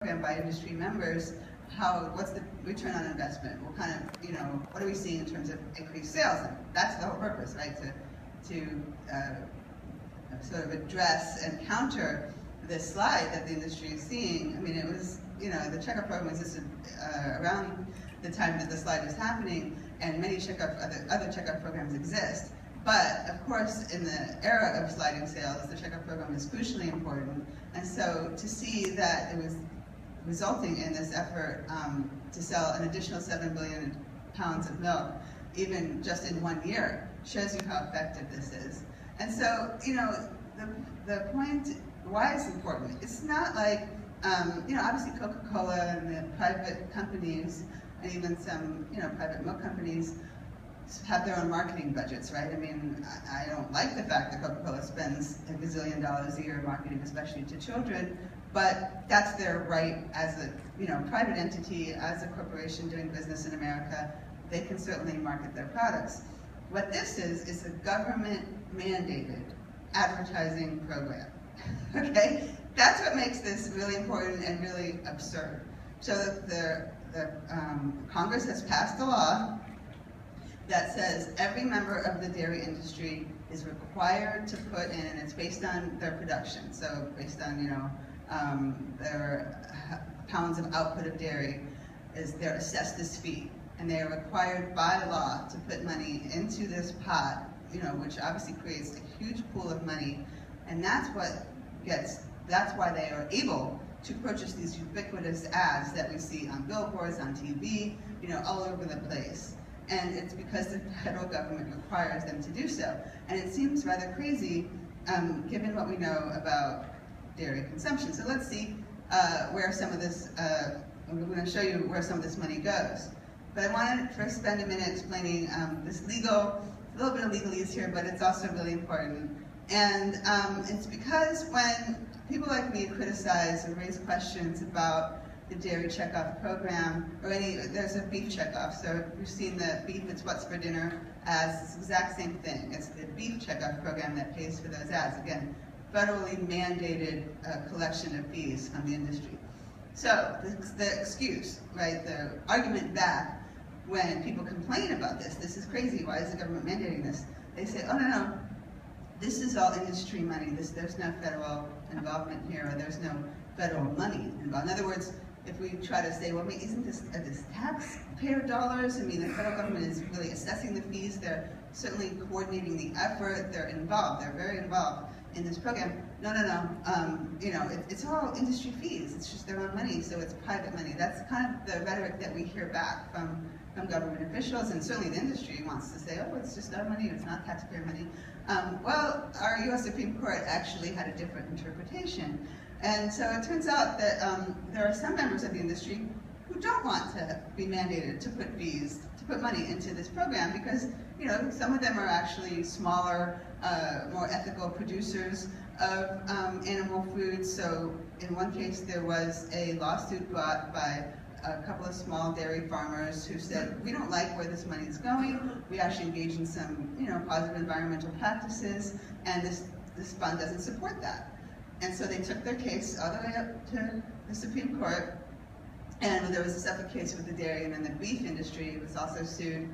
program by industry members, what's the return on investment? What kind of, what are we seeing in terms of increased sales? And that's the whole purpose, right? To sort of address and counter this slide that the industry is seeing. I mean, it was, the checkoff program existed around the time that the slide was happening, and many other checkoff programs exist. But of course, in the era of sliding sales, the checkoff program is crucially important. And so to see that it was resulting in this effort to sell an additional 7 billion pounds of milk, even just in 1 year, shows you how effective this is. And so, the point why it's important, it's not like, obviously Coca-Cola and the private companies, and even some, private milk companies have their own marketing budgets, right? I mean, I don't like the fact that Coca-Cola spends $1 gazillion a year marketing, especially to children, but that's their right as a, private entity, as a corporation doing business in America. They can certainly market their products. What this is a government-mandated advertising program, okay? That's what makes this really important and really absurd. So the Congress has passed a law that says every member of the dairy industry is required to put in, and it's based on their production, so based on, their pounds of output of dairy, they're assessed this fee. And they are required by law to put money into this pot, which obviously creates a huge pool of money, and that's why they are able to purchase these ubiquitous ads that we see on billboards, on TV, all over the place. And it's because the federal government requires them to do so. And it seems rather crazy, given what we know about dairy consumption. So let's see where some of this, I'm going to show you where some of this money goes. But I wanted to first spend a minute explaining this a little bit of legalese here, but it's also really important. And it's because when people like me criticize or raise questions about the dairy checkoff program, or there's a beef checkoff, so you've seen the beef, it's what's for dinner ads, it's the exact same thing. It's the beef checkoff program that pays for those ads. Again, federally mandated collection of fees from the industry. So the excuse, right, the argument back when people complain about this is crazy, why is the government mandating this? They say, oh no, this is all industry money, there's no federal involvement here, or there's no federal money involved. In other words, if we try to say, well, wait, isn't this taxpayer dollars? I mean, the federal government is really assessing the fees, they're certainly coordinating the effort, they're involved, they're very involved in this program. No, it's all industry fees, it's just their own money, so it's private money. That's kind of the rhetoric that we hear back from government officials, and certainly the industry wants to say, oh, it's just our money, it's not taxpayer money. Well, our US Supreme Court actually had a different interpretation. And so it turns out that there are some members of the industry who don't want to be mandated to put money into this program because, some of them are actually smaller, more ethical producers of animal foods. So in one case, there was a lawsuit brought by a couple of small dairy farmers who said, we don't like where this money is going. We actually engage in some, positive environmental practices, and this fund doesn't support that. And so they took their case all the way up to the Supreme Court, and there was a separate case with the dairy, and then the beef industry was also sued,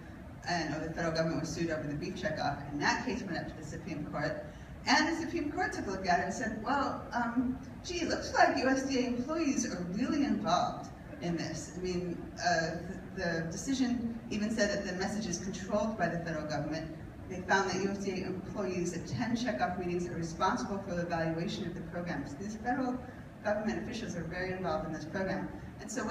or the federal government was sued over the beef checkoff, and that case went up to the Supreme Court. And the Supreme Court took a look at it and said, well, gee, it looks like USDA employees are really involved in this. I mean, the decision even said that the message is controlled by the federal government. They found that USDA employees attend checkoff meetings are responsible for the evaluation of the programs. These federal government officials are very involved in this program. And so